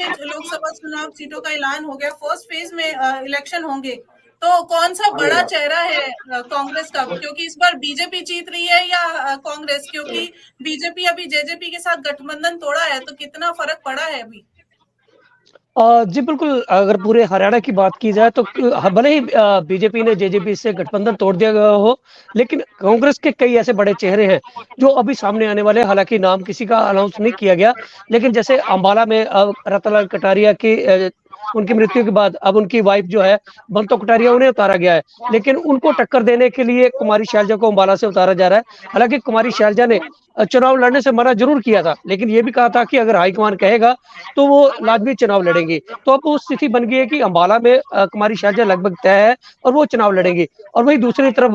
लोकसभा चुनाव सीटों का ऐलान हो गया, फर्स्ट फेज में इलेक्शन होंगे, तो कौन सा बड़ा चेहरा है कांग्रेस का? क्योंकि इस बार बीजेपी जीत रही है या कांग्रेस? क्योंकि बीजेपी अभी जेजेपी के साथ गठबंधन तोड़ा है, तो कितना फर्क पड़ा है अभी? जी बिल्कुल, अगर पूरे हरियाणा की बात की जाए तो भले ही बीजेपी ने जेजेपी से गठबंधन तोड़ दिया गया हो, लेकिन कांग्रेस के कई ऐसे बड़े चेहरे हैं, जो अभी सामने आने वाले हैं। हालाँकि नाम किसी का अनाउंस नहीं किया गया, लेकिन जैसे अम्बाला में रतनलाल कटारिया की उनकी मृत्यु के बाद अब उनकी वाइफ जो है बंतो कटारिया, उन्हें उतारा गया है। लेकिन उनको टक्कर देने के लिए कुमारी शैलजा को अम्बाला से उतारा जा रहा है। हालाँकि कुमारी शैलजा ने चुनाव लड़ने से मना ज़रूर किया था, लेकिन ये भी कहा था कि अगर हाईकमान कहेगा तो वो लाज़मी चुनाव लड़ेंगी। तो अब वो स्थिति बन गई है कि अम्बाला में कुमारी शैलजा लगभग तय है और वो चुनाव लड़ेंगी। और वहीं दूसरी तरफ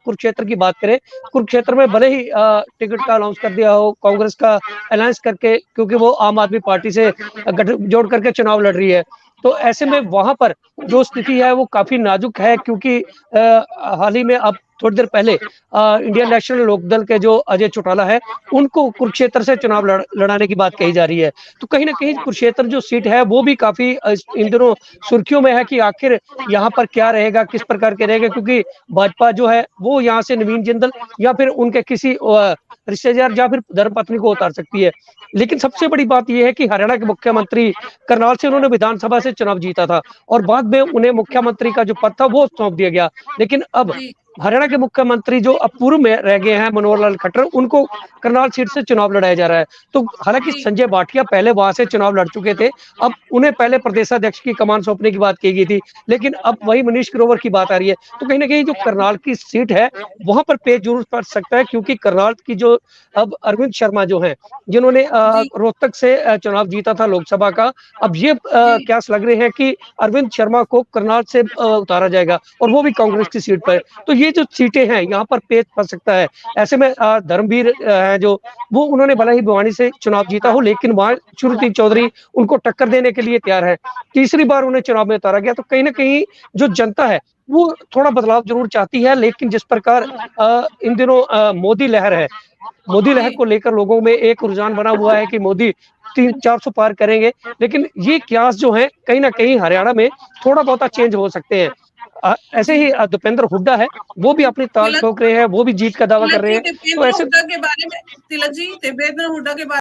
कुरुक्षेत्र की बात करें, कुरुक्षेत्र में भले ही टिकट का अनाउंस कर दिया हो कांग्रेस का अलायंस करके, क्योंकि वो आम आदमी पार्टी से गठजोड़ करके चुनाव लड़ रही है। तो ऐसे में वहाँ पर जो स्थिति है वो काफ़ी नाज़ुक है, क्योंकि हाल ही में अब थोड़ी देर पहले इंडियन नेशनल लोकदल के जो अजय चौटाला है, उनको कुरुक्षेत्र से चुनाव लड़ाने की बात कही जा रही है। तो कहीं न कहीं कुरुक्षेत्र जो सीट है वो भी काफ़ी इन दिनों सुर्खियों में है कि आखिर यहाँ पर क्या रहेगा, किस प्रकार के रहेगा, क्योंकि भाजपा जो है वो यहाँ से नवीन जिंदल या फिर उनके किसी रिश्तेदार या फिर धर्मपत्नी को उतार सकती है। लेकिन सबसे बड़ी बात ये है कि हरियाणा के मुख्यमंत्री करनाल से उन्होंने विधानसभा से चुनाव जीता था और बाद में उन्हें मुख्यमंत्री का जो पद था वो सौंप दिया गया। लेकिन अब जी। हरियाणा के मुख्यमंत्री जो अब पूर्व में रह गए हैं, मनोहर लाल खट्टर, उनको करनाल सीट से चुनाव लड़ाया जा रहा है। तो हालांकि जी। संजय भाटिया पहले वहां से चुनाव लड़ चुके थे, अब उन्हें पहले प्रदेशाध्यक्ष की कमान सौंपने की बात की गई थी, लेकिन अब वही मनीष ग्रोवर की बात आ रही है। तो कहीं ना कहीं जो करनाल की सीट है वहां पर पेच जरूर पड़ सकता है, क्योंकि करनाल की जो अब अरविंद शर्मा जो है, जिन्होंने जी। रोहतक से चुनाव जीता था लोकसभा का, अब ये जी। कयास लग रहे हैं कि अरविंद शर्मा को करनाल से उतारा जाएगा और वो भी कांग्रेस की सीट पर। तो ये जो सीटें हैं यहाँ पर पेच पड़ सकता है। ऐसे में धर्मवीर है जो, वो उन्होंने भले ही भिवानी से चुनाव जीता हो, लेकिन वहां शुरुती चौधरी उनको टक्कर देने के लिए तैयार है। तीसरी बार उन्हें चुनाव में उतारा गया। तो कहीं ना कहीं जो जनता है वो थोड़ा बदलाव जरूर चाहती है, लेकिन जिस प्रकार इन दिनों मोदी लहर है, मोदी लहर जी। को लेकर लोगों में एक रुझान बना हुआ है कि मोदी 300-400 पार करेंगे। लेकिन ये कयास जो है कहीं ना कहीं हरियाणा में थोड़ा बहुत चेंज हो सकते हैं। ऐसे जी। ही दीपेंद्र हुड्डा है, वो भी अपनी ताल तिलक ठोक रहे हैं, वो भी जीत का दावा कर तिलक रहे जी, हैं। तो दीपेंद्र ऐसे हुड्डा के बारे में, तिलक जी, दीपेंद्र हुड्डा के बारे